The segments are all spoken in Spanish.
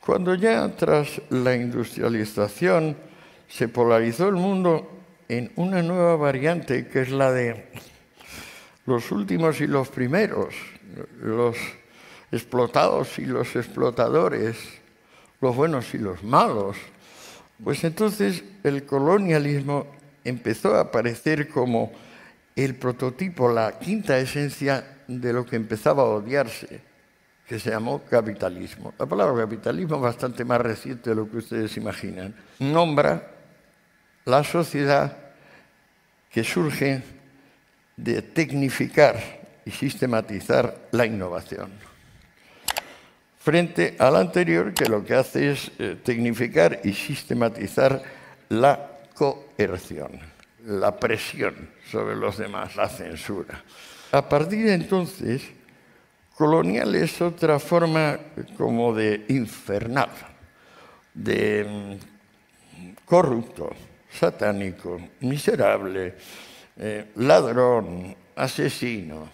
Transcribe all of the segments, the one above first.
Cuando ya tras la industrialización se polarizó el mundo en una nueva variante, que es la de los últimos y los primeros, los explotados y los explotadores, los buenos y los malos, pues entonces el colonialismo empezó a aparecer como el prototipo, la quinta esencia de lo que empezaba a odiarse, que se llamó capitalismo. La palabra capitalismo es bastante más reciente de lo que ustedes imaginan. Nombra la sociedad que surge de tecnificar y sistematizar la innovación, frente a la anterior, que lo que hace es tecnificar y sistematizar la coerción, la presión sobre los demás, la censura. A partir de entonces, colonial es otra forma como de infernal, de corrupto, satánico, miserable, ladrón, asesino.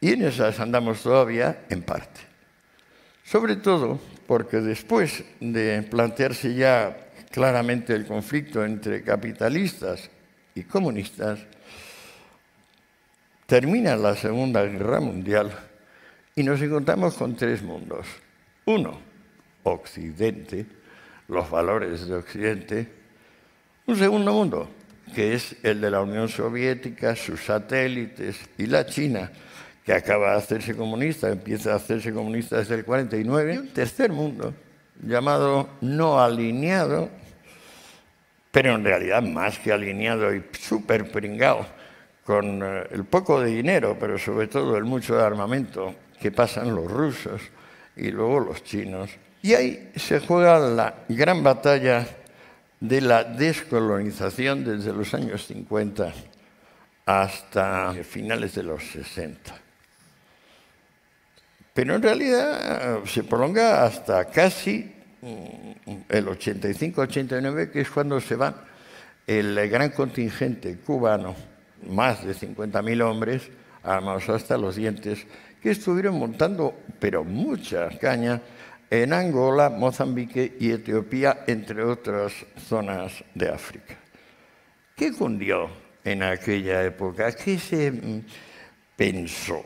Y en esas andamos todavía en parte. Sobre todo porque después de plantearse ya claramente el conflicto entre capitalistas y comunistas, termina la Segunda Guerra Mundial y nos encontramos con tres mundos. Uno, Occidente, los valores de Occidente. Un segundo mundo, que es el de la Unión Soviética, sus satélites, y la China, que acaba de hacerse comunista, empieza a hacerse comunista desde el 49. Y un tercer mundo, llamado no alineado, pero en realidad más que alineado y súper pringado, con el poco de dinero, pero sobre todo el mucho de armamento que pasan los rusos y luego los chinos. Y ahí se juega la gran batalla de la descolonización desde los años 50 hasta finales de los 60. Pero en realidad se prolonga hasta casi el 85-89, que es cuando se va el gran contingente cubano, más de 50.000 hombres, armados hasta los dientes, que estuvieron montando, pero mucha caña, en Angola, Mozambique y Etiopía, entre otras zonas de África. ¿Qué cundió en aquella época? ¿Qué se pensó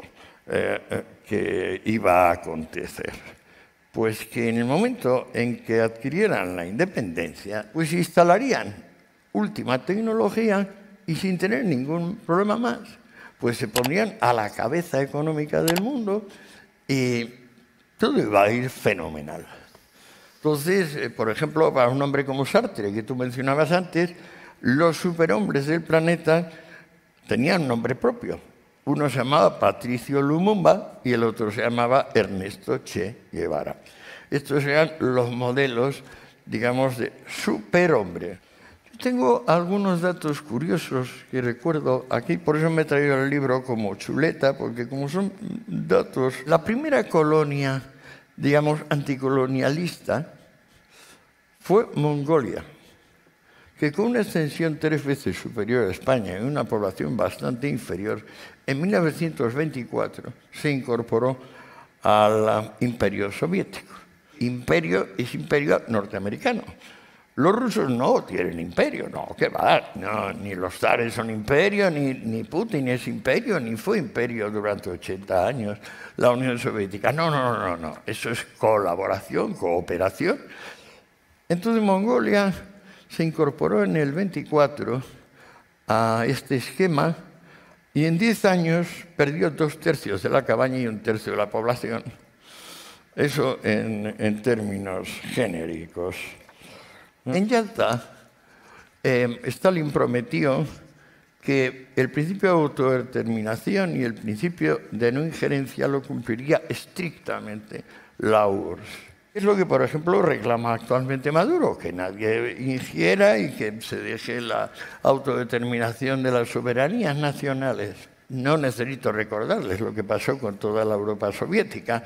que iba a acontecer? Pues que en el momento en que adquirieran la independencia, pues instalarían última tecnología y sin tener ningún problema más, pues se pondrían a la cabeza económica del mundo y todo iba a ir fenomenal. Entonces, por ejemplo, para un hombre como Sartre, que tú mencionabas antes, los superhombres del planeta tenían un nombre propio. Uno se llamaba Patricio Lumumba y el otro se llamaba Ernesto Che Guevara. Estos eran los modelos, digamos, de superhombre. Tengo algunos datos curiosos que recuerdo aquí, por eso me he traído el libro como chuleta, porque como son datos... La primera colonia, digamos, anticolonialista fue Mongolia, que con una extensión 3 veces superior a España y una población bastante inferior, en 1924 se incorporó al Imperio Soviético. Imperio es imperio norteamericano. Los rusos no tienen imperio, no, ¿qué va? No, ni los zares son imperio, ni Putin es imperio, ni fue imperio durante 80 años la Unión Soviética. No. Eso es colaboración, cooperación. Entonces Mongolia se incorporó en el 24 a este esquema y en 10 años perdió 2/3 de la cabaña y 1/3 de la población. Eso en términos genéricos. En Yalta, Stalin prometió que el principio de autodeterminación y el principio de no injerencia lo cumpliría estrictamente la URSS. Es lo que, por ejemplo, reclama actualmente Maduro, que nadie ingiera y que se deje la autodeterminación de las soberanías nacionales. No necesito recordarles lo que pasó con toda la Europa soviética,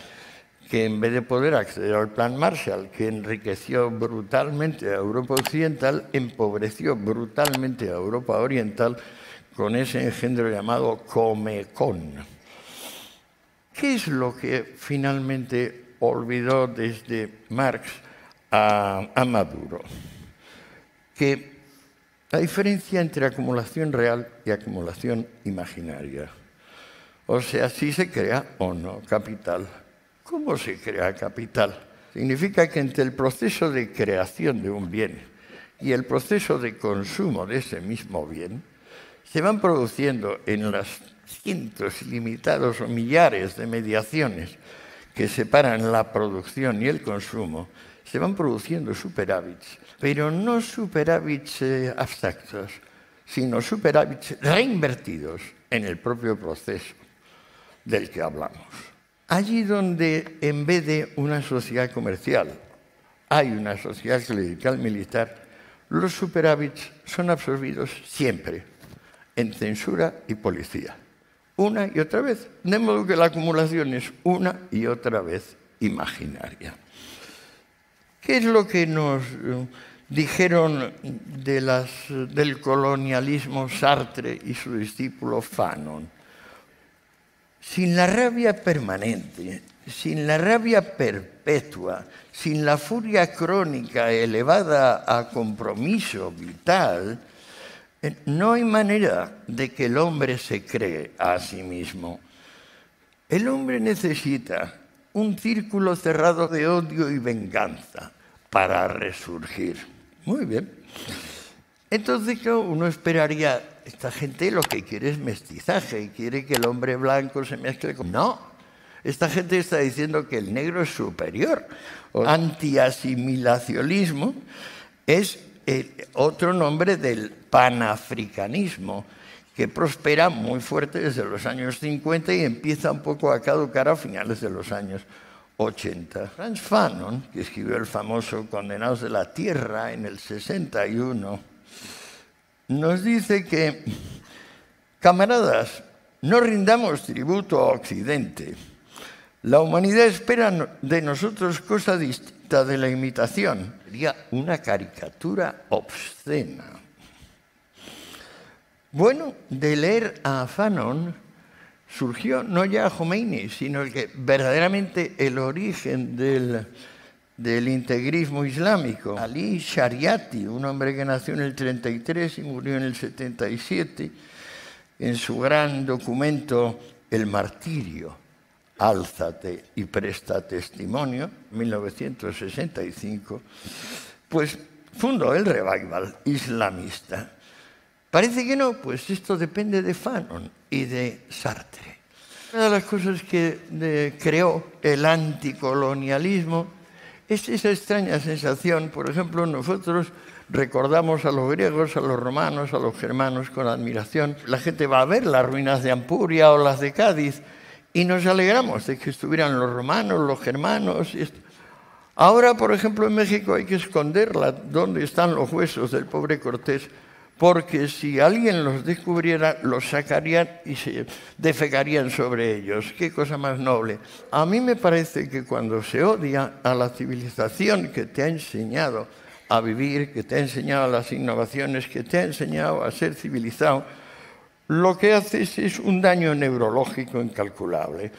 que en vez de poder acceder al Plan Marshall, que enriqueció brutalmente a Europa Occidental, empobreció brutalmente a Europa Oriental con ese engendro llamado Comecon. ¿Qué es lo que finalmente olvidó desde Marx a Maduro, que la diferencia entre acumulación real y acumulación imaginaria. O sea, si se crea o no capital. ¿Cómo se crea capital? Significa que entre el proceso de creación de un bien y el proceso de consumo de ese mismo bien, se van produciendo en las cientos ilimitados o millares de mediaciones que separan la producción y el consumo, se van produciendo superávits, pero no superávits abstractos, sino superávits reinvertidos en el propio proceso del que hablamos. Allí donde, en vez de una sociedad comercial, hay una sociedad clerical militar, los superávits son absorbidos siempre en censura y policía, una y otra vez, de modo que la acumulación es una y otra vez imaginaria. ¿Qué es lo que nos dijeron del colonialismo Sartre y su discípulo Fanon? Sin la rabia permanente, sin la rabia perpetua, sin la furia crónica elevada a compromiso vital, no hay manera de que el hombre se cree a sí mismo. El hombre necesita un círculo cerrado de odio y venganza para resurgir. Muy bien. Entonces uno esperaría, esta gente lo que quiere es mestizaje, quiere que el hombre blanco se mezcle con... No, esta gente está diciendo que el negro es superior. Antiasimilacionismo es otro nombre del panafricanismo, que prospera muy fuerte desde los años 50 y empieza un poco a caducar a finales de los años 80. Frantz Fanon, que escribió el famoso Condenados de la Tierra en el 61, nos dice que, camaradas, no rindamos tributo a Occidente. La humanidad espera de nosotros cosa distinta de la imitación. Sería una caricatura obscena. Bueno, de leer a Fanon surgió no ya Khomeini, sino el que verdaderamente el origen del integrismo islámico. Ali Shariati, un hombre que nació en el 33 y murió en el 77, en su gran documento El martirio, álzate y presta testimonio, 1965, pues fundó el revival islamista. Parece que no, pues esto depende de Fanon y de Sartre. Una de las cosas que creó el anticolonialismo es esa extraña sensación. Por ejemplo, nosotros recordamos a los griegos, a los romanos, a los germanos con admiración. La gente va a ver las ruinas de Ampuria o las de Cádiz y nos alegramos de que estuvieran los romanos, los germanos. Ahora, por ejemplo, en México hay que esconderla donde están los huesos del pobre Cortés, porque si alguien los descubriera, los sacarían y se defecarían sobre ellos. ¡Qué cosa más noble! A mí me parece que cuando se odia a la civilización que te ha enseñado a vivir, que te ha enseñado las innovaciones, que te ha enseñado a ser civilizado, lo que haces es un daño neurológico incalculable.